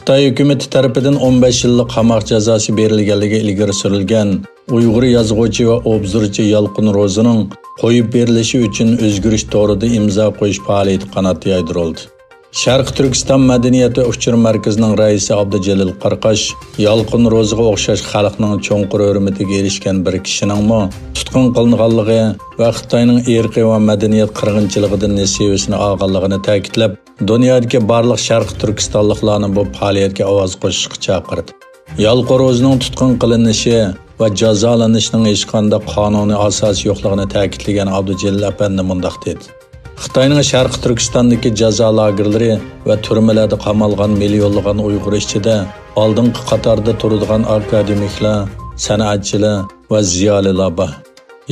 Xitoy hukumatı tarafidan 15 yillik qamoq jazosi berilganligi ilgari surilgan Uyg'ur yozuvchi va obzorchi Yalqin Ro'zining qo'yib berilishi uchun o'zgarish to'g'risida imzo qo'yish faoliyati qanot yaydirildi. Sharq Turkiston madaniyati uchur markazining raisi Abdujalil Qarqash Yalqin Ro'ziga o'xshash xalqning cho'nqur hurmatiga erishgan bir kishiningmi tutqun qilinganligi va Xitoyning irqiy va madaniyat qirg'inchiligidan nasibasini olganligini ta'kidlab, dunyodagi barliq Sharq Turkistonliklarni bu faoliyatga ovoz qo'shishga chaqirdi. Yalqin Ro'zining tutqun qilinishi va jazolanishining hech qanday qonuniy asosi yo'qligini ta'kidlagan Abdujalil apandi mundaq dedi. Xitoyning Sharq Turkistondagi jazo lagerlari va turmalarda qamalgan millionlagan Uyg'ur ichida oldingi qatorda turadigan akademiklar, san'atchilar va ziyolilar bor.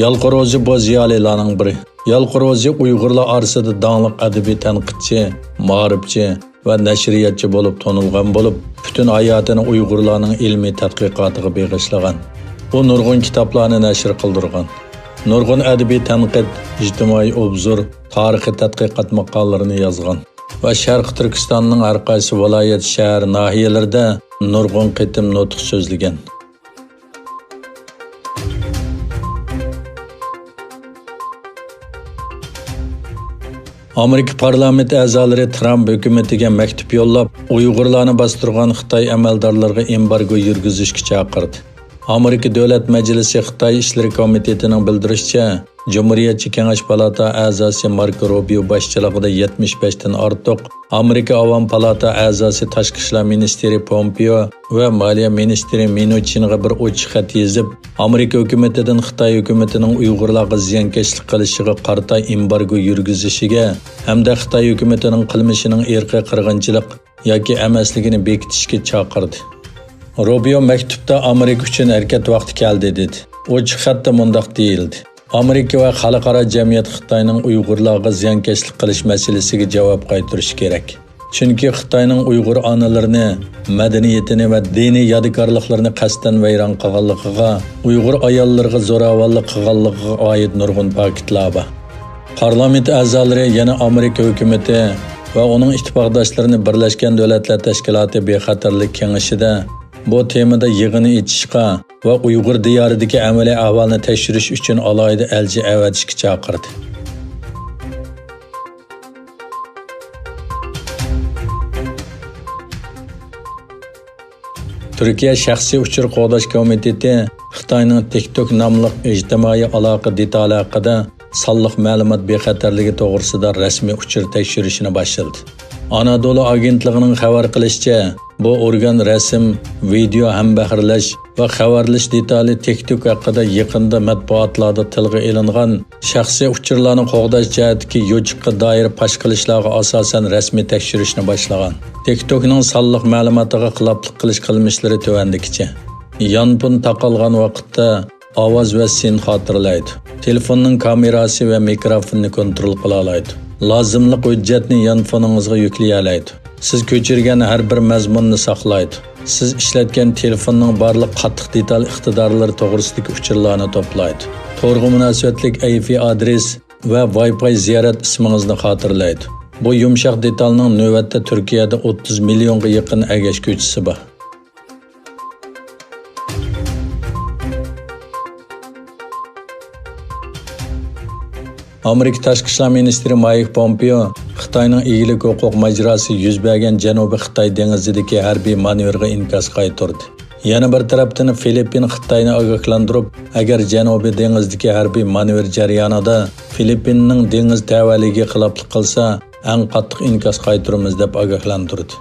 Yalqin Ro'zi bu ziyolilarning biri. Yalqin Ro'zi Uyg'urlar orasida dongli adabiy tanqidchi, ma'rifchi va nashriyatchi bo'lib tanilgan bo'lib, butun hayotini Uyg'urlarning ilmiy tadqiqotiga bag'ishlagan. U nurg'un kitoblarni nashr qildirgan. Nurg'un adabiy tanqid, ijtimoiy obzor, tarixiy tadqiqot maqolalarini yozgan va Sharq Turkistonning har qaysi viloyat, shahar, nahiyalarida nurg'un qitim nutq so'zlagan. Amerika parlament a'zolari Trump hukumatiga maktub yo'llab, Uyg'urlarni bostirgan Xitoy amaldorlariga embargo yurgizishga chaqirdi. Amerika Davlat Majlisi Xitoy ishlari komitetining bildirishicha, Cumhuriyetçi Kengash Palata a'zosi Marco Rubio boshchiligida 75 dan ortiq Amerika Avam Palata a'zosi Tashqi ishlar ministri Pompeo va Moliya ministri Mnuchinga bir ochiq xat yozib, Amerika hukumatidan Xitoy hukumatining Uyg'urlarga ziyonkashlik qilishiga qarata embargo yurgizishiga hamda Xitoy hukumatining qilmishining irqiy qirg'inchilik yoki emasligini bekitishga chaqirdi. Rubio maktubda Amerika uchun harakat vaqti keldi dedi. Ochiq xatda mundaq deyildi. Amerika va xalqaro jamiyat Xitoyning Uyg'urlarga ziyonkashlik qilish masalasiga javob qaytarishi kerak. Chunki Xitoyning Uyg'ur onalarini, madaniyatini va diniy yodgorliklarini qasddan vayron qilganligiga, Uyg'ur ayollariga zo'ravonlik qilganligiga oid nurg'un faktlar bor. Parlament a'zolari yana Amerika hukumati va uning ittifoqdoshlarini Birlashgan Davlatlar Tashkiloti bexatarlik kengashida bu temada yig'ini ichishga va Uyg'ur diyoridagi amaliy ahvolni tekshirish uchun alohida elchi avatishga chaqirdi. Turkiya shaxsiy uchur qo'g'dash komiteti Xitoyning TikTok nomli ijtimoiy aloqa detali haqida sonliq ma'lumot bexatarligi to'g'risida rasmiy uchur tekshirishni boshladi. Anadolu agentligining xabar qilishicha, bu organ rasm, video hambaharlash va xabarlash detali TikTok haqida yaqinda matbuotlarda tilga ilingan shaxsiy uchurlarni qo'g'dash jihatdagi yo'chiqqa doir pash qilishlarga asosan rasmiy tekshirishni boshlagan. TikTokning sonliq ma'lumotiga xiloflik qilish qilmishlari tuvandikicha. Yonpun taqalgan vaqtda ovoz va sin xotirlaydi. Telefonning kamerasi va mikrofonni kontrol qila oladi. Lozimli hujjatni yonfoningizga yuklay oladi. Siz ko'chirgan har bir mazmunni saqlaydi. Siz ishlatgan telefonning barliq qattiq detal iqtidorlari to'g'risidagi uchurlarni to'playdi. To'g'ri munosabatlik IP adres va Wi-Fi ziyorat ismingizni xotirlaydi. Bu yumshoq detalning navbatda Turkiyada 30 millionga yaqin agashguvchisi bor. Amerika Tashqi ishlar ministri Mike Pompeo Xitoyning iyilik huquq majrosi yuz bergan Janubiy Xitoy dengizidagi harbiy manevrga inkos qaytardi. Yana bir tarafdan Filippin Xitoyni ogohlantirib, agar Janubiy dengizdagi harbiy manevr jarayonida Filippinning dengiz tavalligiga xiloflik qilsa, eng qattiq inkos qaytaramiz deb ogohlantirdi.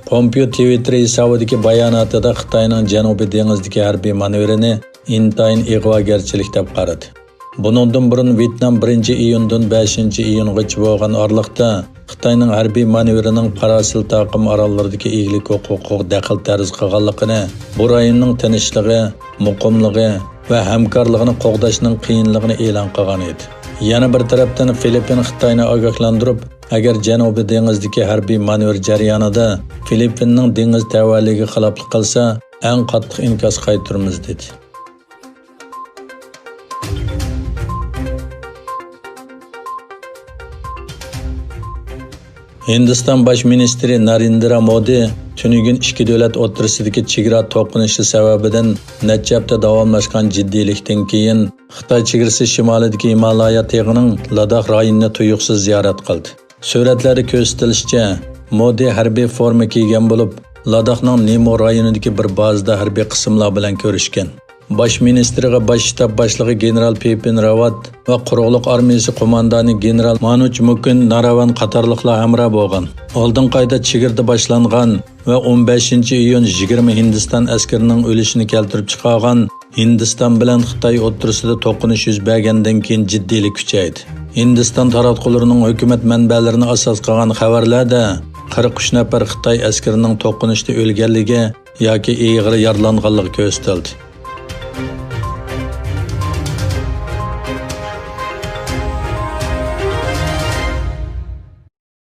Pompeo Twitter hisobidagi bayonotida Xitoyning Janubiy dengizdagi harbiy manevrini intayin ig'vogarchilik deb qaradi. Bunundan burun Vyetnam 1-iyundan 5-iyungacha bo'lgan oralıqda Xitoyning harbiy manevrining Parasil taqim orollaridagi eglik huquqiga daxl tarz qilganligini, bu rayonning tinchligi, muqimligi va hamkorligini qo'g'dashning qiyinligini e'lon qilgan edi. Yana bir tarafdan Filippin Xitoyni ogohlantirib, agar Janubiy dengizdagi harbiy manevr jarayonida Filippinning dengiz tavalligiga xiloflik qilsa, eng qattiq inkos qaytaramiz dedi. Hindiston bosh ministri Narendra Modi Tünügün ikki davlat o'rtasidagi chegara to'qinishi sababidan necha hafta davomlashgan jiddiylikdan keyin Xitoy chegarasi shimolidagi Himolaya tog'ining Ladakh rayonini tuyuqsiz ziyorat qildi. Suratlarda ko'rsatilishicha, Modi harbiy forma kiygan bo'lib, Ladakhning Nemo rayonidagi bir bazada harbiy qismlar bilan ko'rishgan. Bosh ministriga bosh shtab boshlig'i general Pepin Rawat va quruqliq armiyasi qo'mondoni general Manuch Mukin Naravan qatorliqlar hamroh bo'lgan. Oldin qayda chegirda boshlangan va 15-iyun 20 Hindiston askarining o'lishini keltirib chiqargan Hindiston bilan Xitoy o'rtasida to'qinish yuz bergandan keyin jiddiylik kuchaydi. Hindiston taratqullarining hukumat manbalarini asos qilgan xabarlarda 43 nafar Xitoy askarining to'qinishda o'lganligi yoki og'ir yaralanganligi ko'rsatildi.